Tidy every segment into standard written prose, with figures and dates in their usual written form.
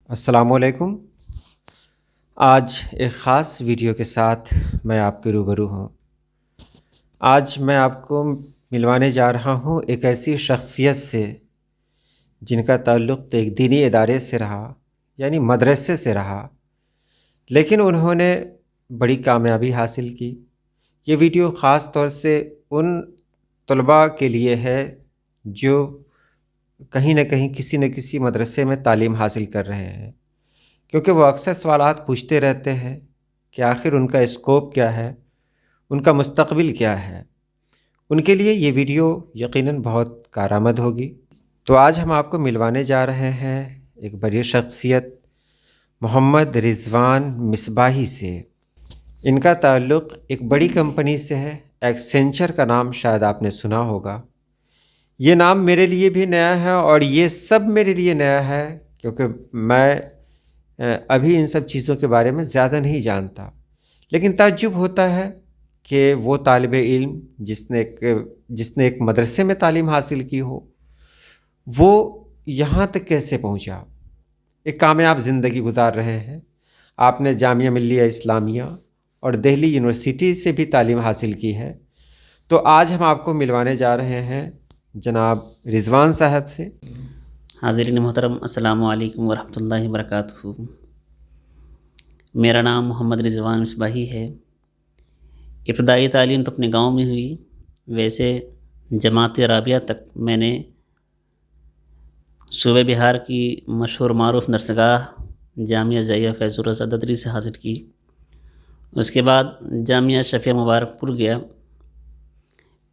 السلام علیکم۔ آج ایک خاص ویڈیو کے ساتھ میں آپ کے روبرو ہوں۔ آج میں آپ کو ملوانے جا رہا ہوں ایک ایسی شخصیت سے جن کا تعلق ایک دینی ادارے سے رہا، یعنی مدرسے سے رہا، لیکن انہوں نے بڑی کامیابی حاصل کی۔ یہ ویڈیو خاص طور سے ان طلباء کے لیے ہے جو کہیں نہ کہیں کسی نہ کسی مدرسے میں تعلیم حاصل کر رہے ہیں، کیونکہ وہ اکثر سوالات پوچھتے رہتے ہیں کہ آخر ان کا اسکوپ کیا ہے، ان کا مستقبل کیا ہے۔ ان کے لیے یہ ویڈیو یقیناً بہت کارآمد ہوگی۔ تو آج ہم آپ کو ملوانے جا رہے ہیں ایک بڑی شخصیت محمد رضوان مصباحی سے۔ ان کا تعلق ایک بڑی کمپنی سے ہے، ایکسینچر کا نام شاید آپ نے سنا ہوگا۔ یہ نام میرے لیے بھی نیا ہے اور یہ سب میرے لیے نیا ہے، کیونکہ میں ابھی ان سب چیزوں کے بارے میں زیادہ نہیں جانتا، لیکن تعجب ہوتا ہے کہ وہ طالب علم جس نے ایک مدرسے میں تعلیم حاصل کی ہو، وہ یہاں تک کیسے پہنچا۔ ایک کامیاب زندگی گزار رہے ہیں۔ آپ نے جامعہ ملیہ اسلامیہ اور دہلی یونیورسٹی سے بھی تعلیم حاصل کی ہے۔ تو آج ہم آپ کو ملوانے جا رہے ہیں جناب رضوان صاحب سے۔ حاضرین محترم، السلام علیکم ورحمۃ اللہ وبرکاتہ۔ میرا نام محمد رضوان مصباحی ہے۔ ابتدائی تعلیم تو اپنے گاؤں میں ہوئی، ویسے جماعت رابعہ تک میں نے صوبہ بہار کی مشہور معروف نرسگاہ جامعہ زاہیہ فیض الرضا ددری سے حاصل کی۔ اس کے بعد جامعہ شفیع مبارک پور گیا،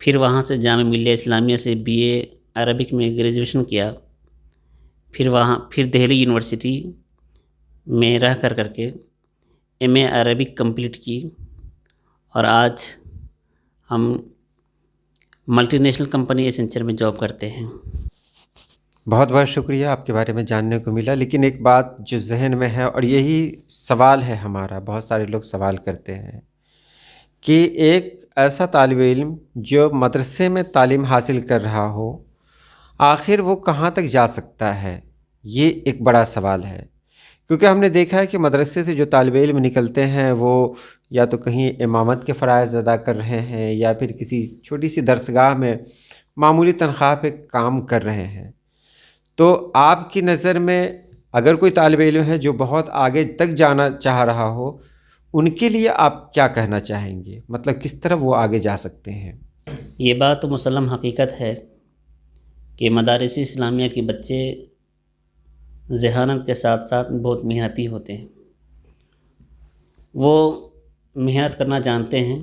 پھر وہاں سے جامعہ ملیہ اسلامیہ سے BA عربک میں گریجویشن کیا، پھر دہلی یونیورسٹی میں رہ کر کے MA عربک کمپلیٹ کی، اور آج ہم ملٹی نیشنل کمپنی ایسنچر میں جاب کرتے ہیں۔ بہت بہت شکریہ، آپ کے بارے میں جاننے کو ملا۔ لیکن ایک بات جو ذہن میں ہے، اور یہی سوال ہے ہمارا، بہت سارے لوگ سوال کرتے ہیں کہ ایک ایسا طالب علم جو مدرسے میں تعلیم حاصل کر رہا ہو، آخر وہ کہاں تک جا سکتا ہے؟ یہ ایک بڑا سوال ہے، کیونکہ ہم نے دیکھا ہے کہ مدرسے سے جو طالب علم نکلتے ہیں وہ یا تو کہیں امامت کے فرائض ادا کر رہے ہیں، یا پھر کسی چھوٹی سی درسگاہ میں معمولی تنخواہ پہ کام کر رہے ہیں۔ تو آپ کی نظر میں اگر کوئی طالب علم ہے جو بہت آگے تک جانا چاہ رہا ہو، ان کے لیے آپ کیا کہنا چاہیں گے؟ مطلب کس طرح وہ آگے جا سکتے ہیں؟ یہ بات تو مسلم حقیقت ہے کہ مدارس اسلامیہ کے بچے ذہانت کے ساتھ ساتھ بہت محنتی ہوتے ہیں، وہ محنت کرنا جانتے ہیں۔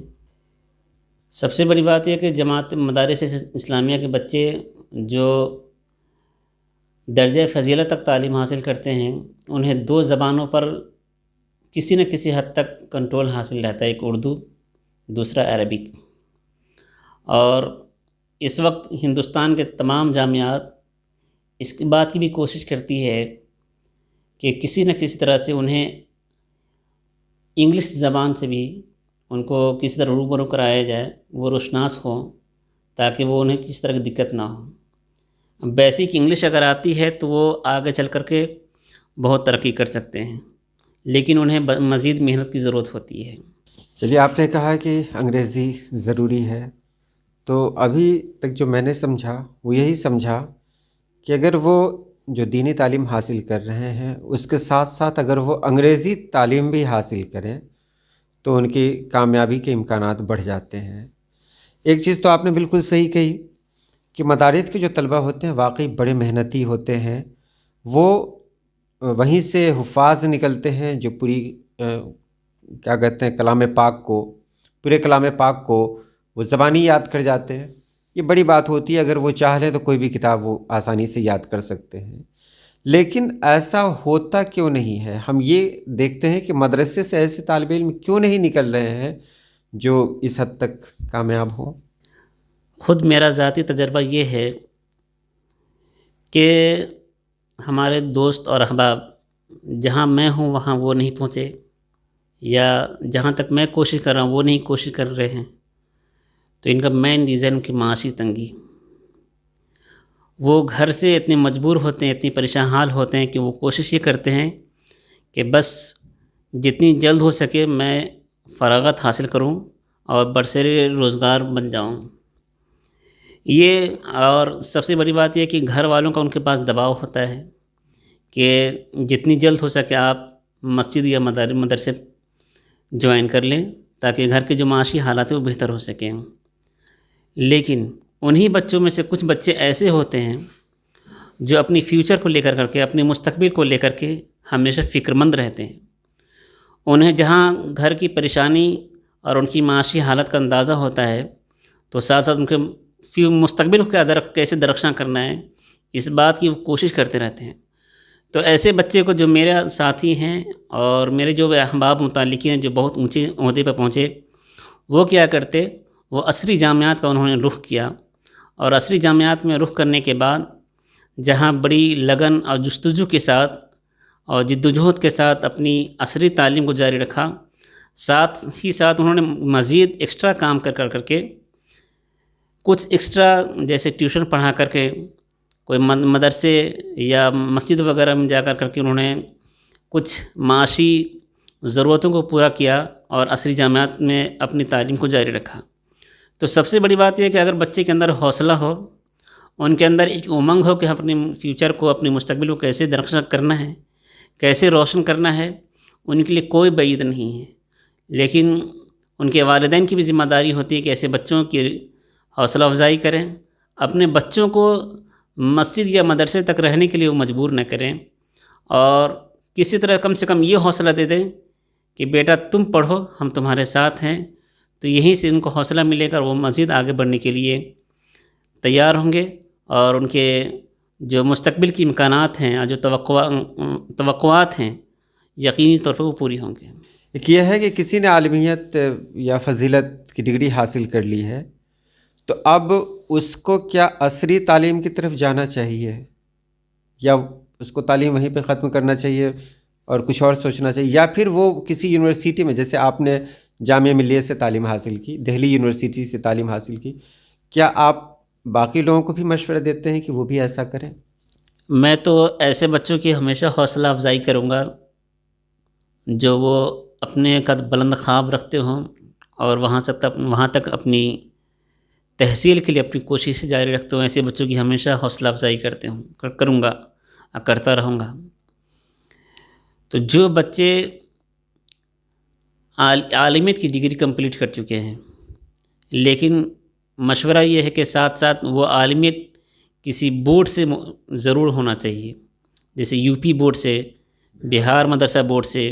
سب سے بڑی بات یہ کہ جماعت مدارس اسلامیہ کے بچے جو درجہ فضیلت تک تعلیم حاصل کرتے ہیں، انہیں 2 زبانوں پر کسی نہ کسی حد تک کنٹرول حاصل رہتا ہے، ایک اردو، دوسرا عربک۔ اور اس وقت ہندوستان کے تمام جامعات اس بات کی بھی کوشش کرتی ہے کہ کسی نہ کسی طرح سے انہیں انگلش زبان سے بھی ان کو کسی طرح روبرو کرایا جائے، وہ روشناس ہوں، تاکہ وہ انہیں کسی طرح کی دقت نہ ہو۔ بیسک انگلش اگر آتی ہے تو وہ آگے چل کر کے بہت ترقی کر سکتے ہیں، لیکن انہیں مزید محنت کی ضرورت ہوتی ہے۔ چلیے، آپ نے کہا کہ انگریزی ضروری ہے، تو ابھی تک جو میں نے سمجھا وہ یہی سمجھا کہ اگر وہ جو دینی تعلیم حاصل کر رہے ہیں اس کے ساتھ ساتھ اگر وہ انگریزی تعلیم بھی حاصل کریں تو ان کی کامیابی کے امکانات بڑھ جاتے ہیں۔ ایک چیز تو آپ نے بالکل صحیح کہی کہ مدارس کے جو طلبہ ہوتے ہیں واقعی بڑے محنتی ہوتے ہیں۔ وہ وہیں سے حفاظ نکلتے ہیں جو کیا کہتے ہیں پورے کلام پاک کو وہ زبانی یاد کر جاتے ہیں۔ یہ بڑی بات ہوتی ہے، اگر وہ چاہ لیں تو کوئی بھی کتاب وہ آسانی سے یاد کر سکتے ہیں۔ لیکن ایسا ہوتا کیوں نہیں ہے؟ ہم یہ دیکھتے ہیں کہ مدرسے سے ایسے طالب علم کیوں نہیں نکل رہے ہیں جو اس حد تک کامیاب ہوں؟ خود میرا ذاتی تجربہ یہ ہے کہ ہمارے دوست اور احباب جہاں میں ہوں وہاں وہ نہیں پہنچے، یا جہاں تک میں کوشش کر رہا ہوں وہ نہیں کوشش کر رہے ہیں، تو ان کا مین ریزن کہ معاشی تنگی۔ وہ گھر سے اتنے مجبور ہوتے ہیں، اتنی پریشان حال ہوتے ہیں کہ وہ کوشش یہ کرتے ہیں کہ بس جتنی جلد ہو سکے میں فراغت حاصل کروں اور برسر روزگار بن جاؤں۔ یہ اور سب سے بڑی بات یہ کہ گھر والوں کا ان کے پاس دباؤ ہوتا ہے کہ جتنی جلد ہو سکے آپ مسجد یا مدرسے جوائن کر لیں تاکہ گھر کے جو معاشی حالات ہیں وہ بہتر ہو سکیں۔ لیکن انہی بچوں میں سے کچھ بچے ایسے ہوتے ہیں جو اپنی فیوچر کو لے کر کے، اپنے مستقبل کو لے کر کے ہمیشہ فکر مند رہتے ہیں۔ انہیں جہاں گھر کی پریشانی اور ان کی معاشی حالت کا اندازہ ہوتا ہے تو ساتھ ساتھ ان کے مستقبل کو کیسے درخشاں کرنا ہے اس بات کی وہ کوشش کرتے رہتے ہیں۔ تو ایسے بچے کو جو میرے ساتھی ہیں اور میرے جو احباب متعلقین ہیں جو بہت اونچے عہدے پہ پہنچے، وہ کیا کرتے، وہ عصری جامعات کا انہوں نے رخ کیا، اور عصری جامعات میں رخ کرنے کے بعد جہاں بڑی لگن اور جستجو کے ساتھ اور جد و جہد کے ساتھ اپنی عصری تعلیم کو جاری رکھا، ساتھ ہی ساتھ انہوں نے مزید ایکسٹرا کام کر کے کچھ ایکسٹرا جیسے ٹیوشن پڑھا کر کے، کوئی مدرسے یا مسجد وغیرہ میں جا کر کے انہوں نے کچھ معاشی ضرورتوں کو پورا کیا اور عصری جامعات میں اپنی تعلیم کو جاری رکھا۔ تو سب سے بڑی بات یہ ہے کہ اگر بچے کے اندر حوصلہ ہو، ان کے اندر ایک امنگ ہو کہ اپنے فیوچر کو، اپنے مستقبل کو کیسے درخشاں کرنا ہے، کیسے روشن کرنا ہے، ان کے لیے کوئی بعید نہیں ہے۔ لیکن ان کے والدین کی بھی ذمہ داری ہوتی ہے کہ ایسے بچوں کی حوصلہ افزائی کریں، اپنے بچوں کو مسجد یا مدرسے تک رہنے کے لیے وہ مجبور نہ کریں، اور کسی طرح کم سے کم یہ حوصلہ دے دیں کہ بیٹا تم پڑھو، ہم تمہارے ساتھ ہیں۔ تو یہیں سے ان کو حوصلہ ملے گا، وہ مزید آگے بڑھنے کے لیے تیار ہوں گے، اور ان کے جو مستقبل کی امکانات ہیں اور جو توقعات ہیں یقینی طور پر وہ پوری ہوں گے۔ ایک یہ ہے کہ کسی نے عالمیت یا فضیلت کی ڈگری حاصل کر لی ہے تو اب اس کو کیا عصری تعلیم کی طرف جانا چاہیے، یا اس کو تعلیم وہیں پہ ختم کرنا چاہیے اور کچھ اور سوچنا چاہیے، یا پھر وہ کسی یونیورسٹی میں، جیسے آپ نے جامعہ ملیہ سے تعلیم حاصل کی، دہلی یونیورسٹی سے تعلیم حاصل کی، کیا آپ باقی لوگوں کو بھی مشورہ دیتے ہیں کہ وہ بھی ایسا کریں؟ میں تو ایسے بچوں کی ہمیشہ حوصلہ افزائی کروں گا جو وہ اپنے قد بلند خواب رکھتے ہوں اور وہاں تک اپنی تحصیل کے لیے اپنی کوشش جاری رکھتے ہوں۔ ایسے بچوں کی ہمیشہ حوصلہ افزائی کروں گا اور کرتا رہوں گا۔ تو جو بچے عالمیت کی ڈگری کمپلیٹ کر چکے ہیں، لیکن مشورہ یہ ہے کہ ساتھ ساتھ وہ عالمیت کسی بورڈ سے ضرور ہونا چاہیے، جیسے یو پی بورڈ سے، بہار مدرسہ بورڈ سے،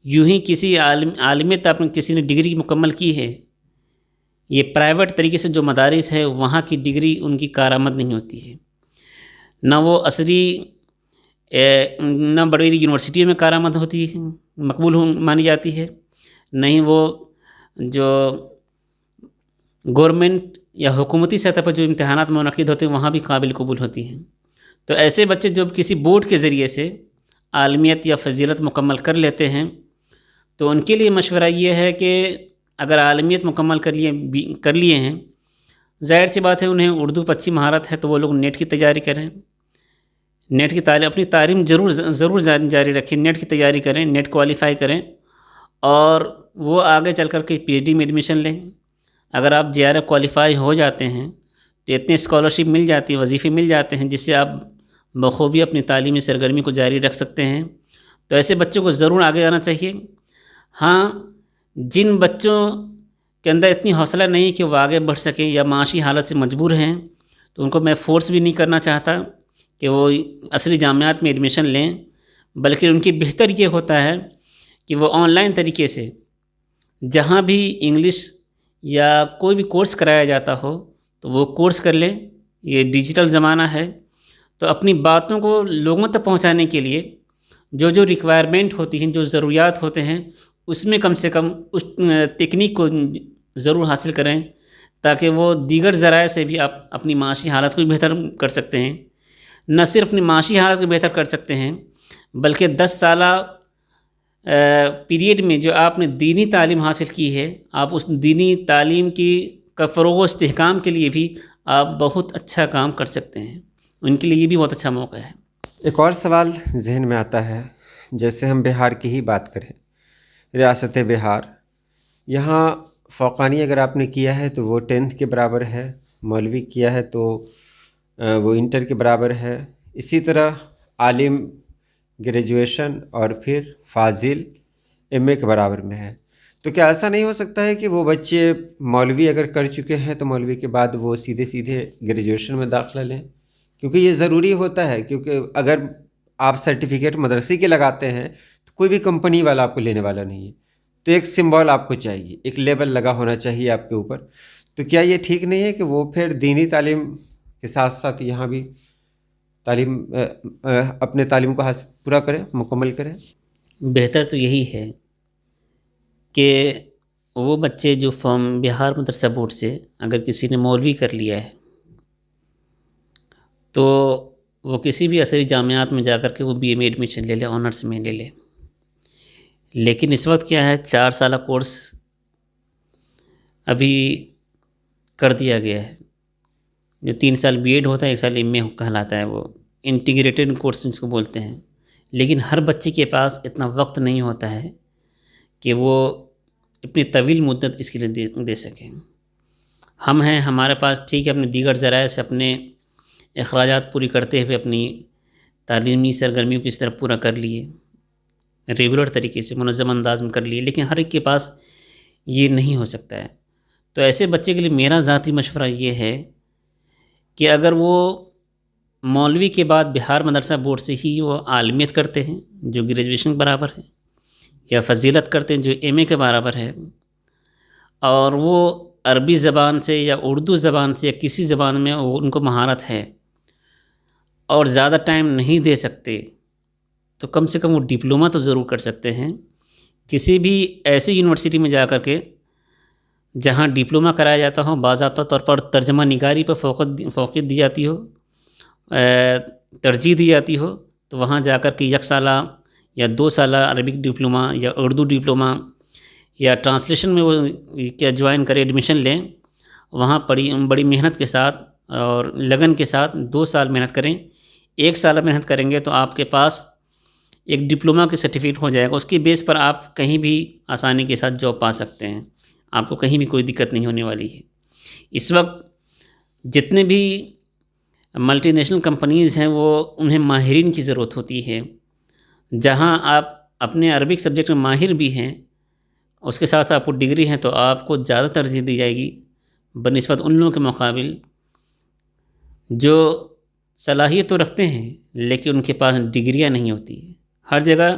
یوں ہی کسی عالمیت آپ نے کسی نے ڈگری مکمل کی ہے۔ یہ پرائیویٹ طریقے سے جو مدارس ہے وہاں کی ڈگری ان کی کارآمد نہیں ہوتی ہے، نہ وہ عصری نہ بڑی یونیورسٹیوں میں کارآمد ہوتی ہے، مقبول مانی جاتی ہے، نہ ہی وہ جو گورنمنٹ یا حکومتی سطح پر جو امتحانات منعقد ہوتے ہیں وہاں بھی قابل قبول ہوتی ہیں۔ تو ایسے بچے جو کسی بورڈ کے ذریعے سے عالمیت یا فضیلت مکمل کر لیتے ہیں تو ان کے لیے مشورہ یہ ہے کہ اگر عالمیت مکمل کر لیے ہیں، ظاہر سی بات ہے انہیں اردو پر اچھی مہارت ہے تو وہ لوگ نیٹ کی تیاری کریں، نیٹ کی تعلیم، اپنی تعلیم ضرور جاری رکھیں، نیٹ کی تیاری کریں، نیٹ کوالیفائی کریں، اور وہ آگے چل کر کے پی ایچ ڈی میں ایڈمیشن لیں۔ اگر آپ جے آر ایف کوالیفائی ہو جاتے ہیں تو اتنے اسکالرشپ مل جاتی ہے، وظیفے مل جاتے ہیں جس سے آپ بخوبی اپنی تعلیمی سرگرمی کو جاری رکھ سکتے ہیں۔ تو ایسے بچوں کو ضرور آگے آنا چاہیے۔ ہاں، جن بچوں کے اندر اتنی حوصلہ نہیں کہ وہ آگے بڑھ سکیں یا معاشی حالت سے مجبور ہیں تو ان کو میں فورس بھی نہیں کرنا چاہتا کہ وہ عصری جامعات میں ایڈمیشن لیں، بلکہ ان کی بہتر یہ ہوتا ہے کہ وہ آن لائن طریقے سے جہاں بھی انگلش یا کوئی بھی کورس کرایا جاتا ہو تو وہ کورس کر لیں۔ یہ ڈیجیٹل زمانہ ہے تو اپنی باتوں کو لوگوں تک پہنچانے کے لیے جو ریکوائرمنٹ ہوتی ہیں، جو ضروریات ہوتے ہیں، اس میں کم سے کم اس تکنیک کو ضرور حاصل کریں تاکہ وہ دیگر ذرائع سے بھی آپ اپنی معاشی حالت کو بہتر کر سکتے ہیں۔ نہ صرف اپنی معاشی حالت کو بہتر کر سکتے ہیں بلکہ 10 سالہ پیریڈ میں جو آپ نے دینی تعلیم حاصل کی ہے، آپ اس دینی تعلیم کا فروغ و استحکام کے لیے بھی آپ بہت اچھا کام کر سکتے ہیں۔ ان کے لیے یہ بھی بہت اچھا موقع ہے۔ ایک اور سوال ذہن میں آتا ہے، جیسے ہم بہار کی ہی بات کریں، ریاست بہار، یہاں فوقانی اگر آپ نے کیا ہے تو وہ 10th کے برابر ہے، مولوی کیا ہے تو وہ انٹر کے برابر ہے، اسی طرح عالم گریجویشن اور پھر فاضل ایم اے کے برابر میں ہے۔ تو کیا ایسا نہیں ہو سکتا ہے کہ وہ بچے مولوی اگر کر چکے ہیں تو مولوی کے بعد وہ سیدھے گریجویشن میں داخلہ لیں؟ کیونکہ یہ ضروری ہوتا ہے، کیونکہ اگر آپ سرٹیفکیٹ مدرسے کے لگاتے ہیں تو کوئی بھی کمپنی والا آپ کو لینے والا نہیں ہے، تو ایک سمبول آپ کو چاہیے، ایک لیبل لگا ہونا چاہیے آپ کے اوپر۔ تو کیا یہ ٹھیک نہیں ہے کہ وہ پھر دینی تعلیم کے ساتھ ساتھ یہاں بھی تعلیم اپنے تعلیم کو پورا کریں، مکمل کریں؟ بہتر تو یہی ہے کہ وہ بچے جو فارم بہار مدرسہ بورڈ سے اگر کسی نے مولوی کر لیا ہے تو وہ کسی بھی عصری جامعات میں جا کر کے وہ بی اے میں ایڈمیشن لے لے، آنرس میں لے لے۔ لیکن اس وقت کیا ہے، 4 سالہ کورس ابھی کر دیا گیا ہے، جو 3 سال بی ایڈ ہوتا ہے، 1 سال ایم اے کہلاتا ہے، وہ انٹیگریٹڈ کورس جس کو بولتے ہیں۔ لیکن ہر بچے کے پاس اتنا وقت نہیں ہوتا ہے کہ وہ اتنی طویل مدت اس کے لیے دے سکیں۔ ہم ہیں، ہمارے پاس ٹھیک ہے، اپنے دیگر ذرائع سے اپنے اخراجات پوری کرتے ہوئے اپنی تعلیمی سرگرمیوں کی اس طرح پورا کر لیے، ریگولر طریقے سے منظم انداز میں کر لیے، لیکن ہر ایک کے پاس یہ نہیں ہو سکتا ہے۔ تو ایسے بچے کے لیے میرا ذاتی مشورہ یہ ہے کہ اگر وہ مولوی کے بعد بہار مدرسہ بورڈ سے ہی وہ عالمیت کرتے ہیں جو گریجویشن کے برابر ہے، یا فضیلت کرتے ہیں جو ایم اے کے برابر ہے، اور وہ عربی زبان سے یا اردو زبان سے یا کسی زبان میں ان کو مہارت ہے اور زیادہ ٹائم نہیں دے سکتے، تو کم سے کم وہ ڈپلومہ تو ضرور کر سکتے ہیں کسی بھی ایسی یونیورسٹی میں جا کر کے جہاں ڈپلومہ کرایا جاتا ہو، باضابطہ طور پر ترجمہ نگاری پر فوقیت دی جاتی ہو، ترجیح دی جاتی ہو، تو وہاں جا کر کے 1 سالہ یا 2 سالہ عربک ڈپلومہ یا اردو ڈپلومہ یا ٹرانسلیشن میں وہ کیا جوائن کرے، ایڈمیشن لیں، وہاں بڑی محنت کے ساتھ اور لگن کے ساتھ 2 سال محنت کریں۔ 1 سال محنت کریں گے تو آپ کے پاس ایک ڈپلومہ کی سرٹیفکیٹ ہو جائے گا، اس کی بیس پر آپ کہیں بھی آسانی کے ساتھ جاب پا سکتے ہیں، آپ کو کہیں بھی کوئی دقت نہیں ہونے والی ہے۔ اس وقت جتنے بھی ملٹی نیشنل کمپنیز ہیں وہ انہیں ماہرین کی ضرورت ہوتی ہے، جہاں آپ اپنے عربک سبجیکٹ میں ماہر بھی ہیں، اس کے ساتھ ساتھ آپ کو ڈگری ہیں، تو آپ کو زیادہ ترجیح دی جائے گی بنسبت ان لوگوں کے مقابل جو صلاحیت تو رکھتے ہیں لیکن ان کے پاس ڈگریاں نہیں ہوتی۔ ہر جگہ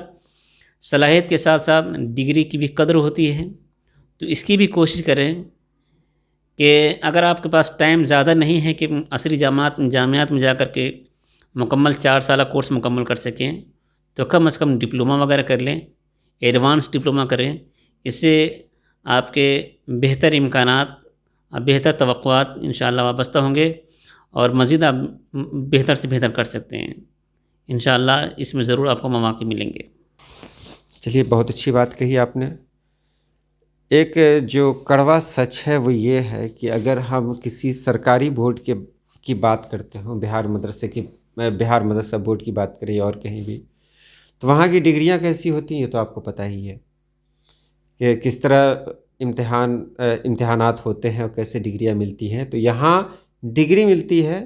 صلاحیت کے ساتھ ساتھ ڈگری کی بھی قدر ہوتی ہے، تو اس کی بھی کوشش کریں کہ اگر آپ کے پاس ٹائم زیادہ نہیں ہے کہ عصری جامعات میں جا کر کے مکمل 4 سالہ کورس مکمل کر سکیں، تو کم از کم ڈپلومہ وغیرہ کر لیں، ایڈوانس ڈپلومہ کریں۔ اس سے آپ کے بہتر امکانات، بہتر توقعات انشاءاللہ وابستہ ہوں گے اور مزید آپ بہتر سے بہتر کر سکتے ہیں۔ انشاءاللہ اس میں ضرور آپ کو مواقع ملیں گے۔ چلیے، بہت اچھی بات کہی آپ نے۔ ایک جو کڑوا سچ ہے وہ یہ ہے کہ اگر ہم کسی سرکاری بورڈ کی بات کرتے ہوں، بہار مدرسہ بورڈ کی بات کریں اور کہیں بھی، تو وہاں کی ڈگریاں کیسی ہوتی ہیں یہ تو آپ کو پتہ ہی ہے کہ کس طرح امتحانات ہوتے ہیں اور کیسے ڈگریاں ملتی ہیں۔ تو یہاں ڈگری ملتی ہے،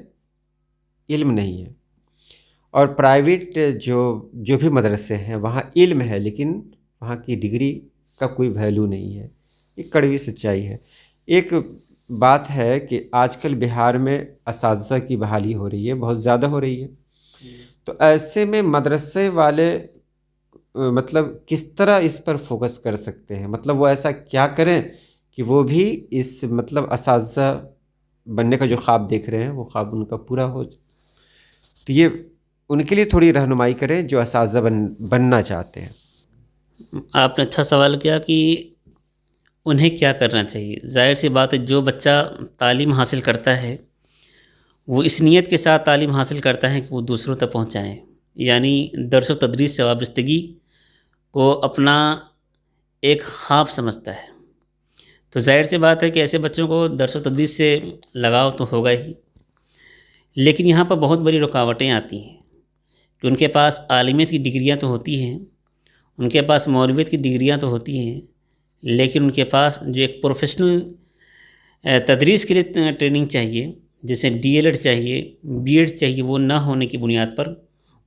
علم نہیں ہے۔ اور پرائیویٹ جو بھی مدرسے ہیں وہاں علم ہے لیکن وہاں کی ڈگری کا کوئی ویلیو نہیں ہے۔ یہ کڑوی سچائی ہے۔ ایک بات ہے کہ آج کل بہار میں اساتذہ کی بحالی ہو رہی ہے، بہت زیادہ ہو رہی ہے، تو ایسے میں مدرسے والے مطلب کس طرح اس پر فوکس کر سکتے ہیں؟ مطلب وہ ایسا کیا کریں کہ وہ بھی اس مطلب اساتذہ بننے کا جو خواب دیکھ رہے ہیں وہ خواب ان کا پورا ہو۔ تو یہ ان کے لیے تھوڑی رہنمائی کریں جو اساتذہ بننا چاہتے ہیں۔ آپ نے اچھا سوال کیا کہ انہیں کیا کرنا چاہیے۔ ظاہر سی بات ہے، جو بچہ تعلیم حاصل کرتا ہے وہ اس نیت کے ساتھ تعلیم حاصل کرتا ہے کہ وہ دوسروں تک پہنچائیں، یعنی درس و تدریس سے وابستگی کو اپنا ایک خواب سمجھتا ہے۔ تو ظاہر سی بات ہے کہ ایسے بچوں کو درس و تدریس سے لگاؤ تو ہوگا ہی، لیکن یہاں پر بہت بڑی رکاوٹیں آتی ہیں کہ ان کے پاس عالمیت کی ڈگریاں تو ہوتی ہیں، ان کے پاس مولویت کی ڈگریاں تو ہوتی ہیں، لیکن ان کے پاس جو ایک پروفیشنل تدریس کے لیے ٹریننگ چاہیے، جیسے DL.Ed چاہیے، B.Ed چاہیے، وہ نہ ہونے کی بنیاد پر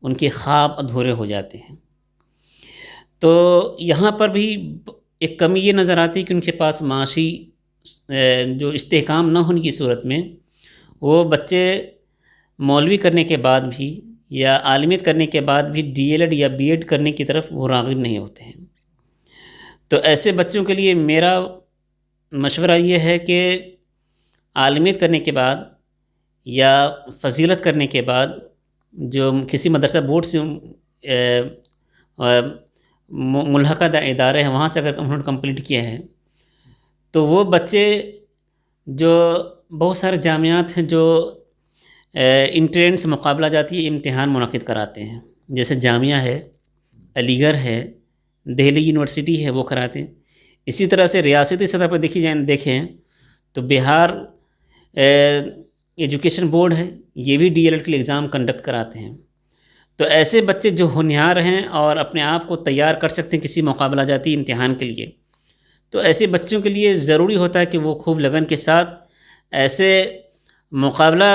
ان کے خواب ادھورے ہو جاتے ہیں۔ تو یہاں پر بھی ایک کمی یہ نظر آتی ہے کہ ان کے پاس معاشی جو استحکام نہ ہونے کی صورت میں وہ بچے مولوی کرنے کے بعد بھی یا عالمیت کرنے کے بعد بھی DL.Ed یا B.Ed کرنے کی طرف وہ راغب نہیں ہوتے ہیں۔ تو ایسے بچوں کے لیے میرا مشورہ یہ ہے کہ عالمیت کرنے کے بعد یا فضیلت کرنے کے بعد جو کسی مدرسہ بورڈ سے ملحقہ ادارے ہیں وہاں سے اگر انہوں نے کمپلیٹ کیا ہے تو وہ بچے جو بہت سارے جامعات ہیں جو انٹرنس مقابلہ جاتی امتحان منعقد کراتے ہیں، جیسے جامعہ ہے، علی گڑھ ہے، دہلی یونیورسٹی ہے، وہ کراتے ہیں۔ اسی طرح سے ریاستی سطح پر دیکھیں تو بہار ایجوکیشن بورڈ ہے، یہ بھی DL.Ed کے لیے ایگزام کنڈکٹ کراتے ہیں۔ تو ایسے بچے جو ہونہار ہیں اور اپنے آپ کو تیار کر سکتے ہیں کسی مقابلہ جاتی امتحان کے لیے، تو ایسے بچوں کے لیے ضروری ہوتا ہے کہ وہ خوب لگن کے ساتھ ایسے مقابلہ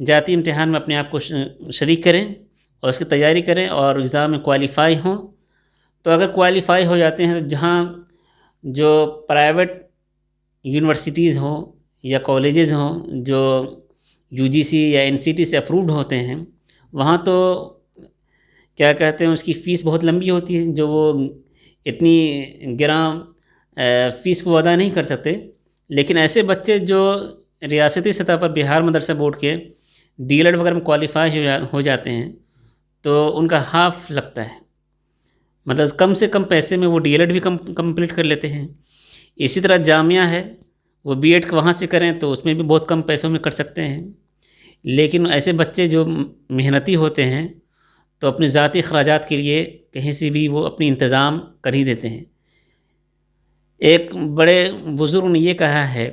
جاتی امتحان میں اپنے آپ کو شریک کریں اور اس کی تیاری کریں اور ایگزام میں کوالیفائی ہوں۔ تو اگر کوالیفائی ہو جاتے ہیں تو جہاں جو پرائیویٹ یونیورسٹیز ہوں یا کالجز ہوں جو UGC یا NCT سے اپرووڈ ہوتے ہیں، وہاں تو کیا کہتے ہیں اس کی فیس بہت لمبی ہوتی ہے، جو وہ اتنی گراں فیس کو ادا نہیں کر سکتے۔ لیکن ایسے بچے جو ریاستی سطح پر بہار مدرسہ بورڈ کے DL.Ed وغیرہ میں کوالیفائی ہو جاتے ہیں تو ان کا ہاف لگتا ہے، مطلب کم سے کم پیسے میں وہ DL.Ed بھی کمپلیٹ کر لیتے ہیں۔ اسی طرح جامعہ ہے، وہ B.Ed وہاں سے کریں تو اس میں بھی بہت کم پیسوں میں کر سکتے ہیں۔ لیکن ایسے بچے جو محنتی ہوتے ہیں تو اپنے ذاتی اخراجات کے لیے کہیں سے بھی وہ اپنی انتظام کر ہی دیتے ہیں۔ ایک بڑے بزرگ نے یہ کہا ہے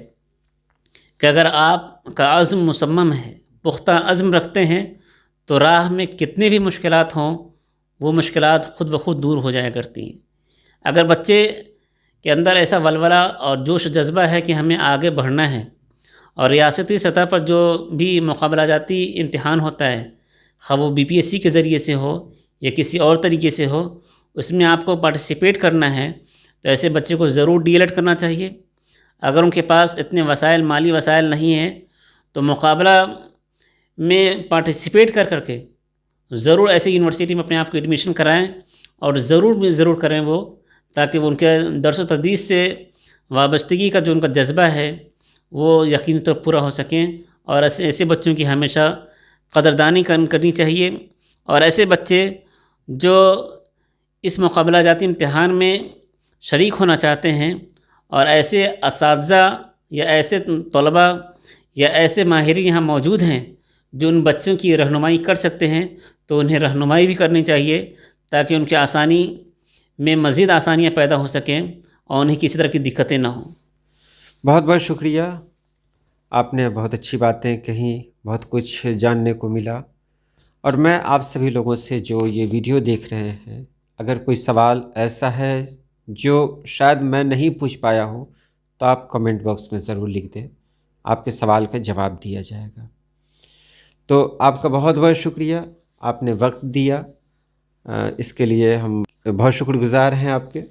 کہ اگر آپ کا عزم مصمم ہے، پختہ عزم رکھتے ہیں، تو راہ میں کتنے بھی مشکلات ہوں وہ مشکلات خود بخود دور ہو جایا کرتی ہیں۔ اگر بچے کے اندر ایسا ولولہ اور جوش و جذبہ ہے کہ ہمیں آگے بڑھنا ہے، اور ریاستی سطح پر جو بھی مقابلہ جاتی امتحان ہوتا ہے، خواہ وہ BPSC کے ذریعے سے ہو یا کسی اور طریقے سے ہو، اس میں آپ کو پارٹیسپیٹ کرنا ہے تو ایسے بچے کو ضرور DL.Ed کرنا چاہیے۔ اگر ان کے پاس اتنے وسائل، مالی وسائل نہیں ہیں تو مقابلہ میں پارٹیسپیٹ کر کے ضرور ایسی یونیورسٹی میں اپنے آپ کو ایڈمیشن کرائیں اور ضرور کریں وہ، تاکہ وہ ان کے درس و تدریس سے وابستگی کا جو ان کا جذبہ ہے وہ یقینی طور پورا ہو سکیں۔ اور ایسے بچوں کی ہمیشہ قدردانی کرنی چاہیے، اور ایسے بچے جو اس مقابلہ جاتی امتحان میں شریک ہونا چاہتے ہیں اور ایسے اساتذہ یا ایسے طلباء یا ایسے ماہرین یہاں موجود ہیں جو ان بچوں کی رہنمائی کر سکتے ہیں، تو انہیں رہنمائی بھی کرنی چاہیے تاکہ ان کی آسانی میں مزید آسانیاں پیدا ہو سکیں اور انہیں کسی طرح کی دقتیں نہ ہوں۔ بہت بہت شکریہ، آپ نے بہت اچھی باتیں کہیں، بہت کچھ جاننے کو ملا۔ اور میں آپ سبھی لوگوں سے جو یہ ویڈیو دیکھ رہے ہیں، اگر کوئی سوال ایسا ہے جو شاید میں نہیں پوچھ پایا ہوں تو آپ کمنٹ باکس میں ضرور لکھ دیں، آپ کے سوال کا جواب دیا جائے گا۔ تو آپ کا بہت بہت شکریہ، آپ نے وقت دیا، اس کے لیے ہم بہت شکر گزار ہیں آپ کے۔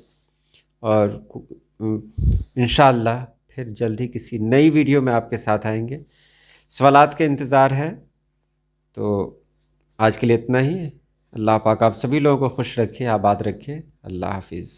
اور انشاءاللہ پھر جلد ہی کسی نئی ویڈیو میں آپ کے ساتھ آئیں گے۔ سوالات کا انتظار ہے۔ تو آج کے لیے اتنا ہی ہے۔ اللہ پاک آپ سبھی لوگوں کو خوش رکھے، آباد رکھے۔ اللہ حافظ۔